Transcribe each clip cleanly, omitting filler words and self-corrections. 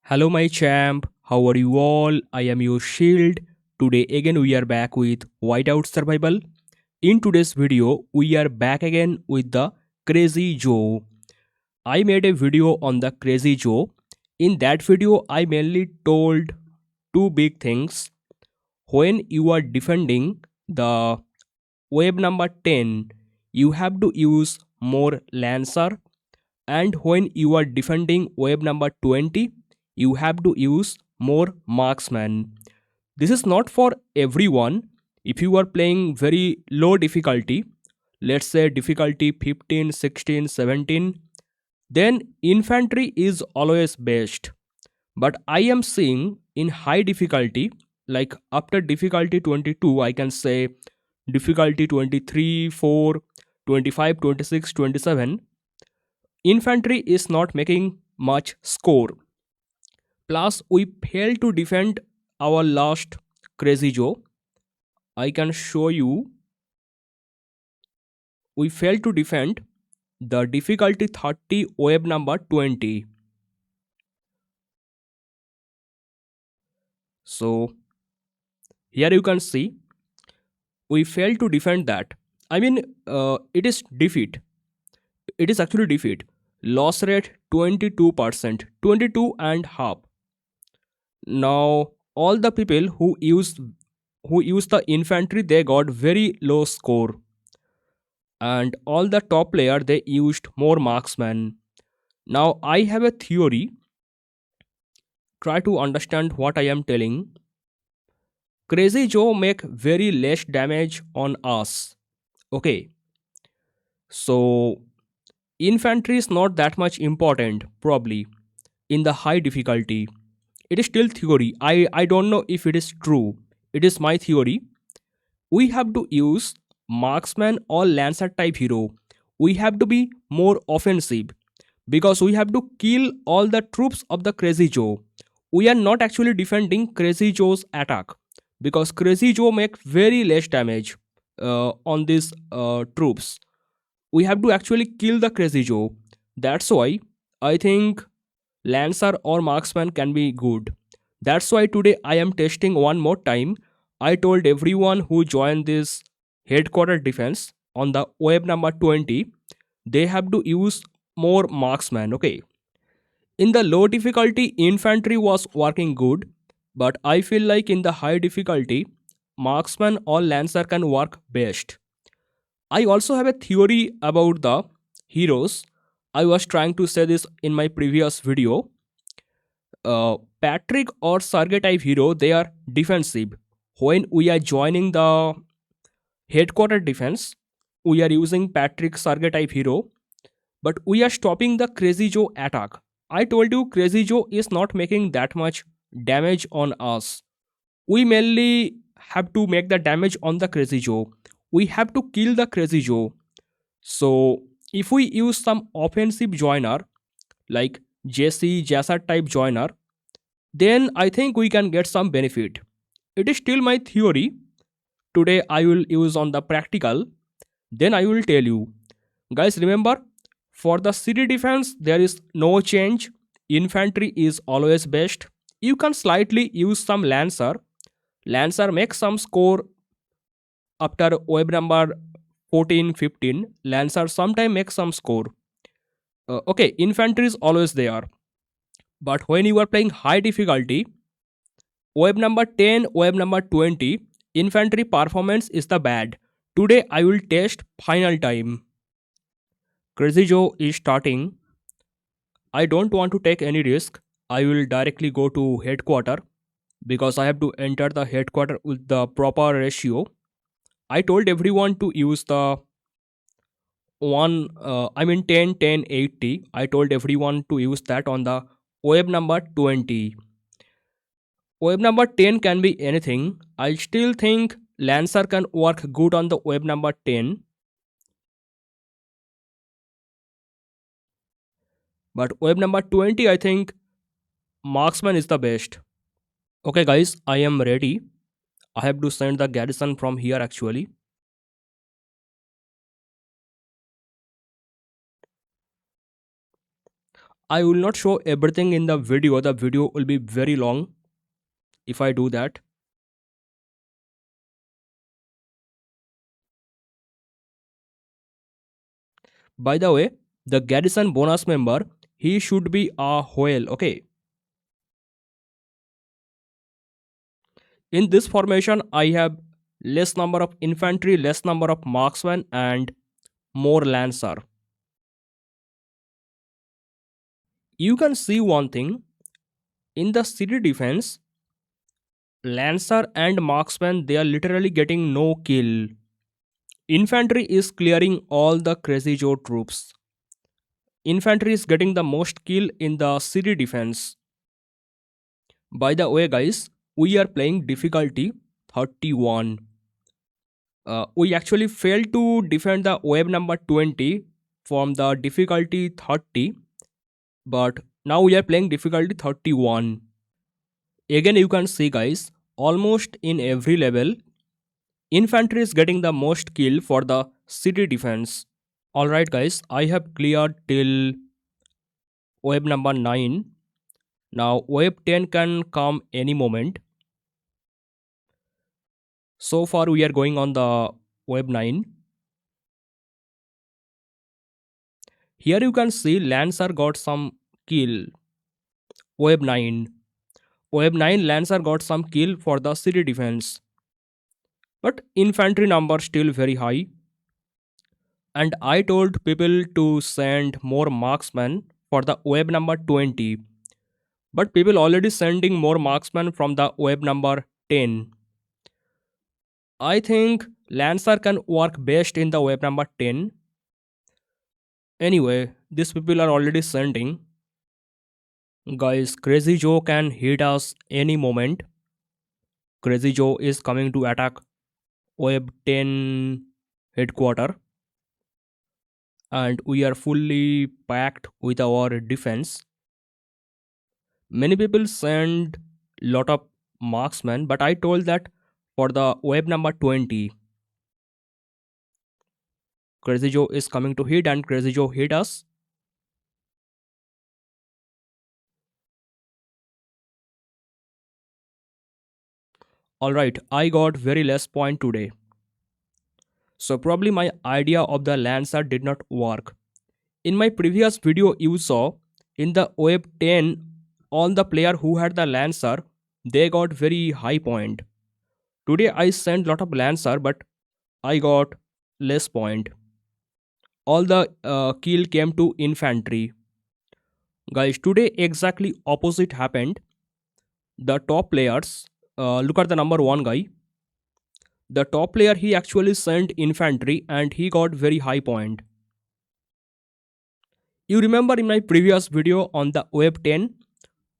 Hello, my champ. How are you all? I am your shield. Today, again, we are back with Whiteout Survival. In today's video, we are back again with the Crazy Joe. I made a video on the Crazy Joe. In that video, I mainly told two big things. When you are defending the wave number 10, you have to use more Lancer, and when you are defending wave number 20, you have to use more marksman. This is not for everyone. If you are playing very low difficulty, let's say difficulty 15, 16, 17, then infantry is always best. But I am seeing in high difficulty, like after difficulty 22, I can say difficulty 23, 4, 25, 26, 27, infantry is not making much score. Plus, we failed to defend our last Crazy Joe. I can show you. We failed to defend the difficulty 30 wave number 20. So, here you can see we failed to defend that. I mean, it is defeat. It is actually defeat. Loss rate 22%, 22 and half. Now, all the people who used the infantry, they got very low score, and all the top player, they used more marksman. Now I have a theory. Try to understand what I am telling. Crazy Joe make very less damage on us. Okay, so infantry is not that much important probably in the high difficulty. It is still theory. I don't know if it is true. It is my theory. We have to use marksman or lancer type hero. We have to be more offensive because we have to kill all the troops of the Crazy Joe. We are not actually defending Crazy Joe's attack because Crazy Joe make very less damage on these troops. We have to actually kill the Crazy Joe. That's why I think Lancer or Marksman can be good. That's why today I am testing one more time. I told everyone who joined this headquarter defense on the web number 20, they have to use more marksman. Okay, in the low difficulty infantry was working good, but I feel like in the high difficulty marksman or lancer can work best. I also have a theory about the heroes. I was trying to say this in my previous video. Patrick or Sergey type hero, they are defensive. When we are joining the headquarter defense, we are using Patrick Sergey type hero, but we are stopping the Crazy Joe attack. I told you Crazy Joe is not making that much damage on us. We mainly have to make the damage on the Crazy Joe. We have to kill the Crazy Joe. So if we use some offensive joiner like Jesse, Jassa type joiner, then I think we can get some benefit. It is still my theory. Today I will use on the practical. Then I will tell you. Guys, remember, for the city defense, there is no change. Infantry is always best. You can slightly use some Lancer. Lancer makes some score after web number 14, 15. Lancer sometime makes some score. Okay, infantry is always there. But when you are playing high difficulty, web number 10, web number 20, infantry performance is the bad. Today I will test final time. Crazy Joe is starting. I don't want to take any risk. I will directly go to headquarter because I have to enter the headquarter with the proper ratio. I told everyone to use the 10 10 80. I told everyone to use that on the web number 20. Web number 10 can be anything. I still think Lancer can work good on the web number 10. But web number 20, I think marksman is the best. Okay guys, I am ready. I have to send the garrison from here actually. I will not show everything in the video. The video will be very long if I do that. By the way, the garrison bonus member, he should be a whale. Okay. In this formation, I have less number of infantry, less number of marksmen, and more lancer. You can see one thing in the city defense, lancer and marksman, they are literally getting no kill. Infantry is clearing all the crazy Joe troops. Infantry is getting the most kill in the city defense. By the way, guys, we are playing difficulty 31. We actually failed to defend the wave number 20 from the difficulty 30, but now we are playing difficulty 31. Again, you can see, guys, almost in every level, infantry is getting the most kill for the city defense. Alright, guys, I have cleared till wave number 9. Now, wave 10 can come any moment. So far, we are going on the wave 9. Here you can see Lancer got some kill. Wave 9. Wave 9 Lancer got some kill for the city defense. But infantry number still very high. And I told people to send more marksmen for the wave number 20. But people already sending more marksmen from the wave number 10. I think Lancer can work best in the wave number 10. Anyway, these people are already sending. Guys, Crazy Joe can hit us any moment. Crazy Joe is coming to attack wave 10 headquarter. And we are fully packed with our defense. Many people send lot of marksmen, but I told that for the wave number 20, Crazy Joe is coming to hit, and Crazy Joe hit us. Alright, I got very less point today. So probably my idea of the Lancer did not work. In my previous video you saw, in the wave 10, all the player who had the Lancer, they got very high point. Today I sent lot of Lancer, but I got less point. All the kill came to infantry. Guys, today exactly opposite happened. The top players, look at the number 1 guy. The top player, he actually sent infantry and he got very high point. You remember in my previous video on the wave 10,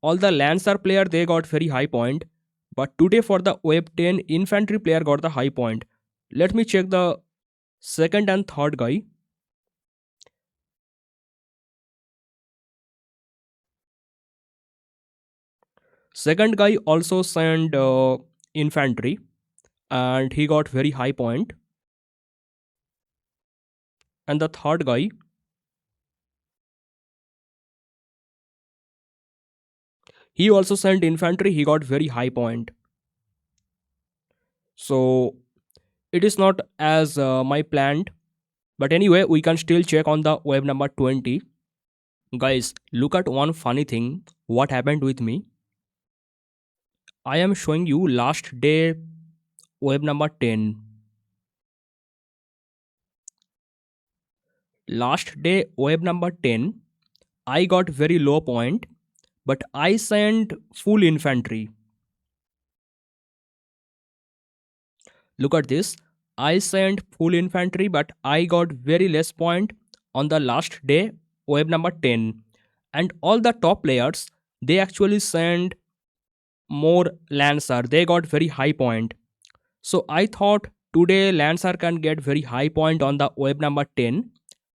all the Lancer player, they got very high point. But today for the wave 10, infantry player got the high point. Let me check the second and third guy. Second guy also sent infantry and he got very high point. And the third guy, he also sent infantry, he got very high point. So it is not as my planned, but anyway, we can still check on the wave number 20. Guys, look at one funny thing what happened with me. I am showing you last day wave number 10. Last day wave number 10, I got very low point, but I sent full infantry. Look at this. I sent full infantry, but I got very less point on the last day wave number 10. And all the top players, they actually sent more Lancer. They got very high point. So I thought today Lancer can get very high point on the wave number 10.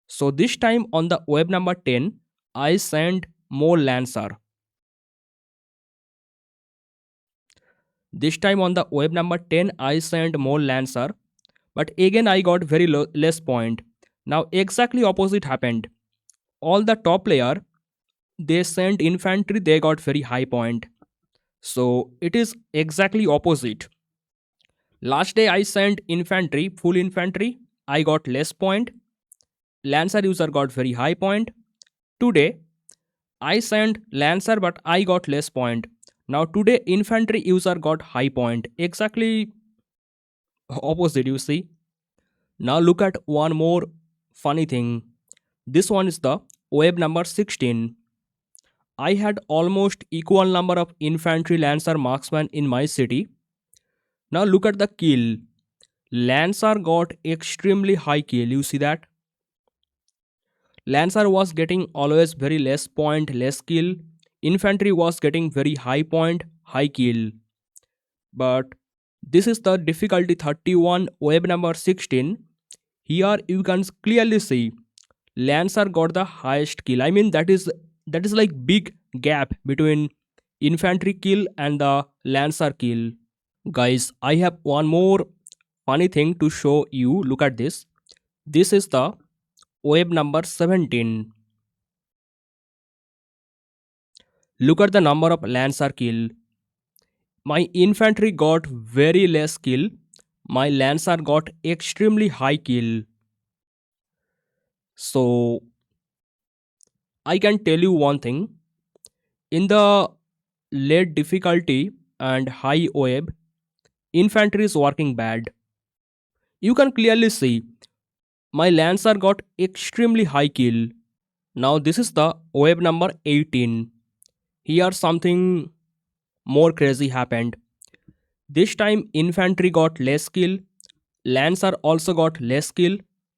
So this time on the wave number 10, I sent more Lancer. This time on the wave number 10, I sent more Lancer. But again, I got very less point. Now exactly opposite happened. All the top player, they sent infantry, they got very high point. So it is exactly opposite. Last day I sent infantry, full infantry, I got less point. Lancer user got very high point. Today I sent Lancer but I got less point. Now today infantry user got high point. Exactly opposite, you see. Now look at one more funny thing. This one is the web number 16. I had almost equal number of infantry Lancer marksman in my city. Now look at the kill. Lancer got extremely high kill. You see that? Lancer was getting always very less point, less kill. Infantry was getting very high point, high kill. But this is the difficulty 31, web number 16. Here you can clearly see Lancer got the highest kill. I mean that is like big gap between infantry kill and the Lancer kill. Guys, I have one more funny thing to show you. Look at this. This is the web number 17. Look at the number of Lancer kill. My infantry got very less kill. My Lancer got extremely high kill. So I can tell you one thing. In the late difficulty and high web, infantry is working bad. You can clearly see my Lancer got extremely high kill. Now this is the web number 18. Here something more crazy happened. This time infantry got less kill, Lancer also got less kill,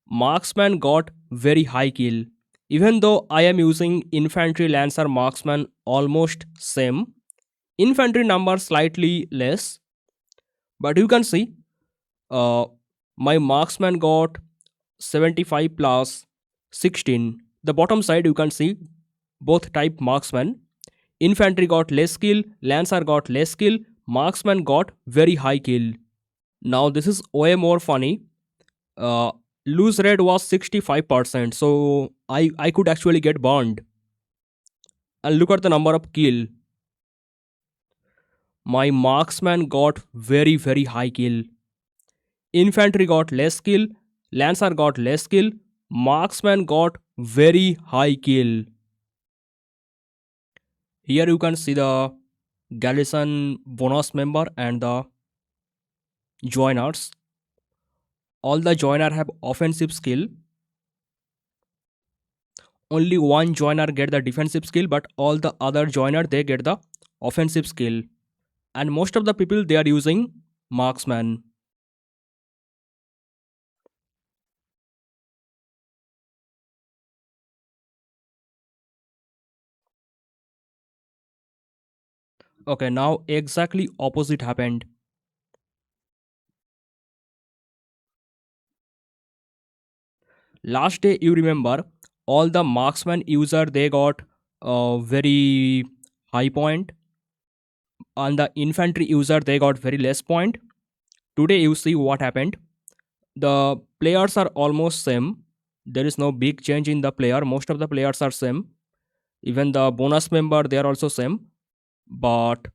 marksman got very high kill. Even though I am using infantry Lancer marksman almost same, infantry number slightly less, but you can see uh, my marksman got 75 plus 16. The bottom side you can see both type marksman. Infantry got less kill, Lancer got less kill, marksman got very high kill. Now this is way more funny. Uh, Lose rate was 65%, so I could actually get burned. And look at the number of kill. My marksman got very high kill. Infantry got less kill, Lancer got less kill, marksman got very high kill. Here you can see the garrison bonus member and the joiners. All the joiner have offensive skill. Only one joiner get the defensive skill, but all the other joiner they get the offensive skill. And most of the people they are using marksman. Okay, now exactly opposite happened. Last day you remember all the marksman user they got a very high point, and the infantry user they got very less point. Today you see what happened. The players are almost same. There is no big change in the player. Most of the players are same. Even the bonus member they are also same. But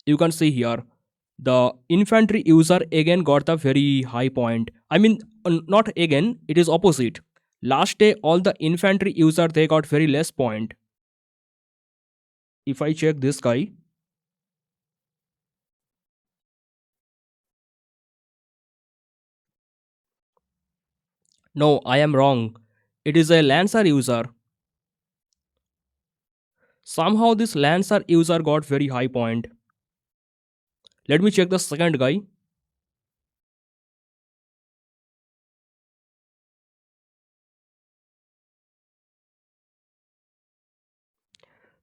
you can see here the infantry user again got a very high point. I mean not again, it is opposite. Last day all the infantry user they got very less point. If I check this guy, no, I am wrong. It is a Lancer user. Somehow this Lancer user got very high point. Let me check the second guy.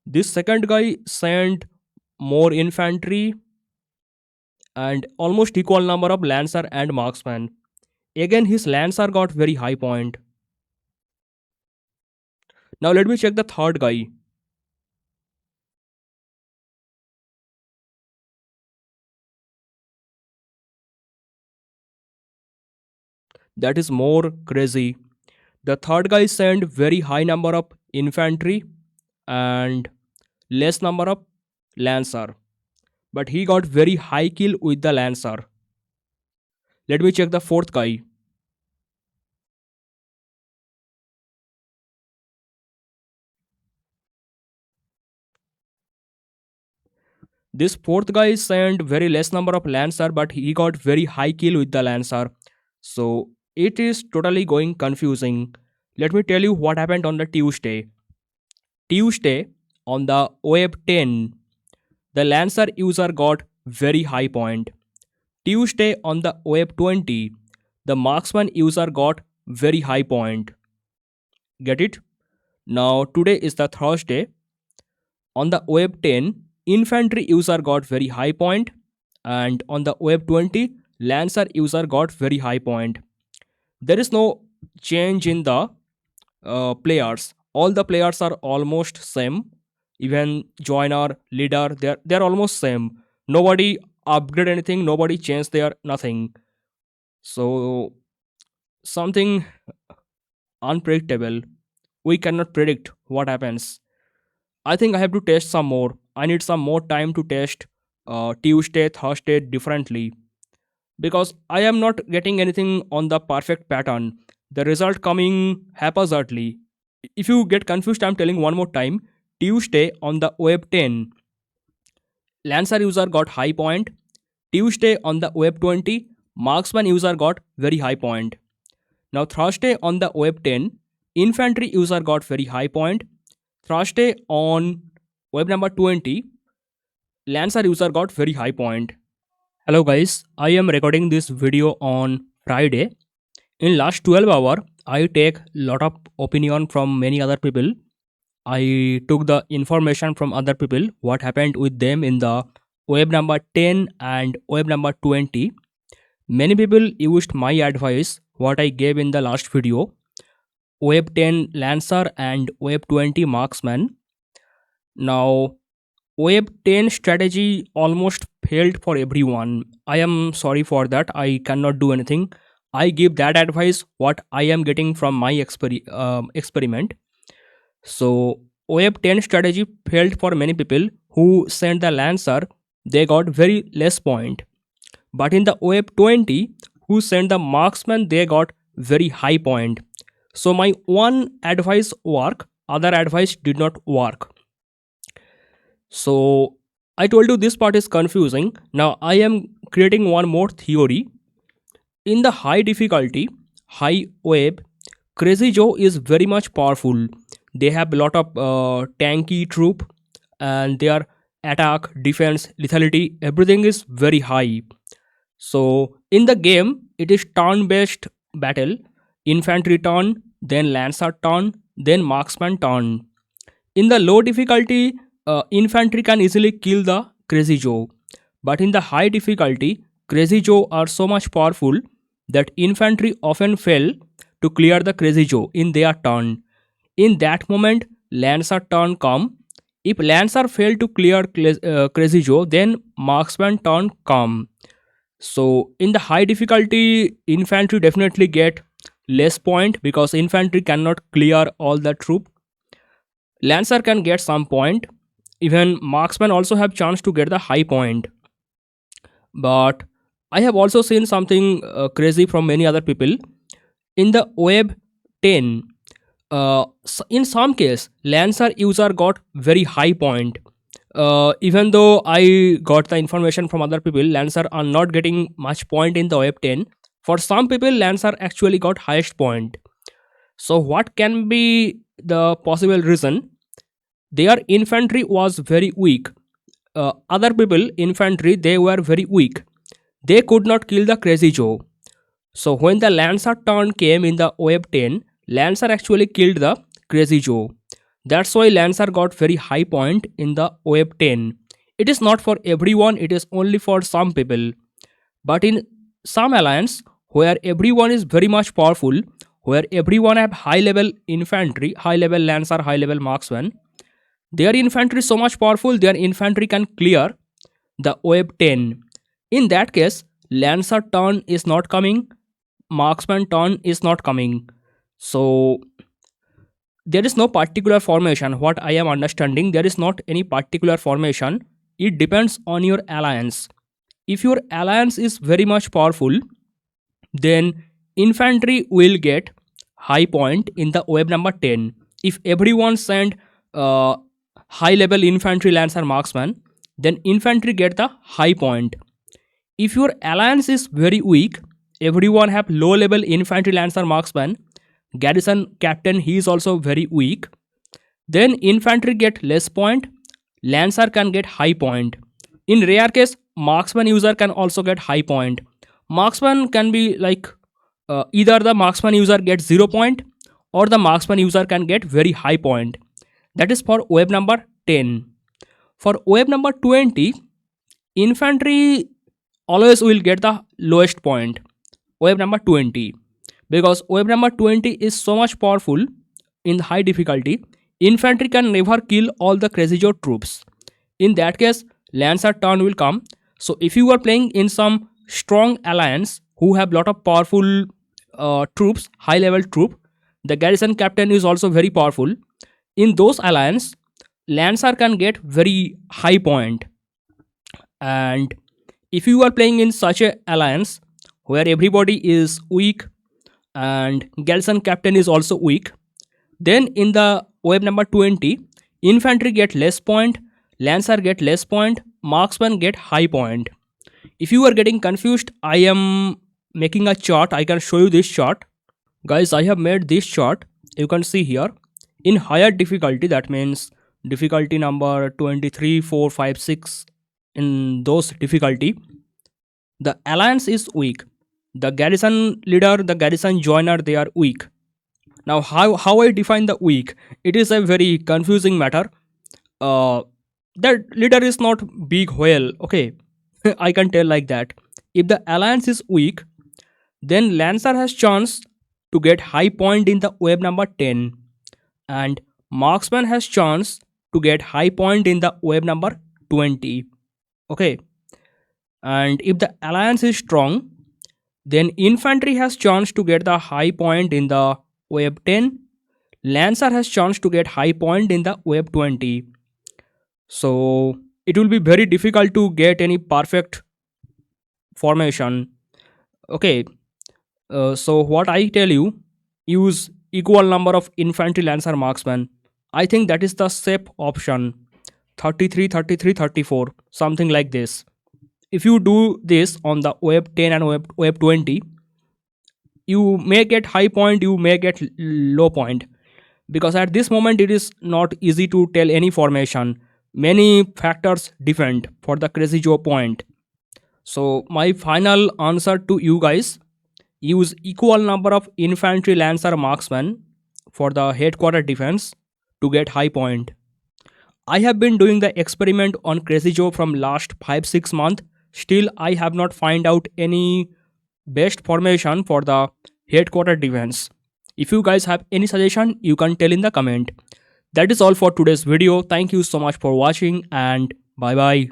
This second guy sent more infantry and almost equal number of Lancer and marksman. Again his Lancer got very high point. Now let me check the third guy. That is more crazy. The third guy sent very high number of infantry and less number of Lancer. But he got very high kill with the Lancer. Let me check the fourth guy. This fourth guy sent very less number of Lancer, but he got very high kill with the Lancer. So it is totally going confusing. Let me tell you what happened on the Tuesday. Tuesday on the web 10, the Lancer user got very high point. Tuesday on the web 20, the marksman user got very high point. Get it? Now today is the Thursday. On the web 10, infantry user got very high point, and on the web 20, Lancer user got very high point. There is no change in the players. All the players are almost same. Even joiner, leader, they're almost same. Nobody upgrade anything. Nobody changed their nothing. So something unpredictable. We cannot predict what happens. I think I have to test some more. I need some more time to test Tuesday, Thursday differently, because I am not getting anything on the perfect pattern. The result coming haphazardly. If you get confused, I'm telling one more time. Tuesday on the web 10, Lancer user got high point. Tuesday on the web 20, marksman user got very high point. Now Thursday on the web 10, infantry user got very high point. Thursday on web number 20, Lancer user got very high point. Hello guys, I am recording this video on Friday. In last 12 hour, I take lot of opinion from many other people. I took the information from other people, what happened with them in the web number 10 and web number 20. Many people used my advice, what I gave in the last video. Web 10 Lancer and web 20 Marksman. Now, web 10 strategy almost failed for everyone. I am sorry for that. I cannot do anything. I give that advice what I am getting from my experiment. So web 10 strategy failed for many people who sent the Lancer. They got very less point. But in the web 20, who sent the Marksman, they got very high point. So my one advice work, other advice did not work. So I told you this part is confusing. Now I am creating one more theory. In the high difficulty, high web, Crazy Joe is very much powerful. They have a lot of tanky troop, and their attack, defense, lethality, everything is very high. So in the game, it is turn-based battle. Infantry turn, then Lancer turn, then Marksman turn. In the low difficulty, infantry can easily kill the Crazy Joe. But in the high difficulty, Crazy Joe are so much powerful that infantry often fail to clear the Crazy Joe in their turn. In that moment, Lancer turn come. If Lancer fail to clear Crazy Joe, then Marksman turn come. So in the high difficulty, infantry definitely get less point because infantry cannot clear all the troop. Lancer can get some point. Even Marksman also have chance to get the high point. But I have also seen something crazy from many other people. In the web 10, in some case, Lancer user got very high point. Even though I got the information from other people, Lancer are not getting much point in the web 10. For some people, Lancer actually got highest point. So what can be the possible reason? Their infantry was very weak. Other people, infantry, they were very weak. They could not kill the Crazy Joe. So when the Lancer turn came in the web 10, Lancer actually killed the Crazy Joe. That's why Lancer got very high point in the web 10. It is not for everyone, it is only for some people. But in some alliance where everyone is very much powerful, where everyone have high level infantry, high level Lancer, high level Marksman, their infantry is so much powerful, their infantry can clear the web 10. In that case, Lancer turn is not coming, Marksman turn is not coming. So there is no particular formation. What I am understanding, there is not any particular formation. It depends on your alliance. If your alliance is very much powerful, then infantry will get high point in the wave number 10. If everyone send high level infantry lancer marksman, then infantry get the high point. If your alliance is very weak, everyone have low level infantry lancer marksman, garrison captain he is also very weak, then infantry get less point, lancer can get high point. In rare case, marksman user can also get high point. Marksman can be like either the marksman user gets 0 point or the marksman user can get very high point. That is for wave number 10. For wave number 20, infantry always will get the lowest point, wave number 20, because wave number 20 is so much powerful in high difficulty. Infantry can never kill all the crazy Joe troops. In that case, lancer turn will come. So if you are playing in some strong alliance who have lot of powerful troops, high level troop, the garrison captain is also very powerful. In those alliance, lancer can get very high point. And if you are playing in such a alliance where everybody is weak and garrison captain is also weak, then in the wave number 20, infantry get less point, lancer get less point, marksman get high point. If you are getting confused, I am making a chart. I can show you this chart. Guys, I have made this chart. You can see here. In higher difficulty, that means difficulty number 23, 4, 5, 6, in those difficulty, the alliance is weak. The garrison leader, the garrison joiner, they are weak. Now, how I define the weak? It is a very confusing matter. That leader is not big whale, okay? I can tell like that. If the alliance is weak, then lancer has chance to get high point in the wave number 10, and marksman has chance to get high point in the wave number 20, okay? And if the alliance is strong, then infantry has chance to get the high point in the wave 10, lancer has chance to get high point in the wave 20. So it will be very difficult to get any perfect formation, okay? So what I tell you, use equal number of infantry lancer marksman. I think that is the safe option. 33, 33, 34, something like this. If you do this on the wave 10 and wave 20, you may get high point, you may get low point, because at this moment it is not easy to tell any formation. Many factors depend for the crazy Joe point. So my final answer to you guys, use equal number of infantry lancer marksman for the headquarter defense to get high point. I have been doing the experiment on Crazy Joe from last 5-6 months. Still, I have not find out any best formation for the headquarter defense. If you guys have any suggestion, you can tell in the comment. That is all for today's video. Thank you so much for watching and bye bye.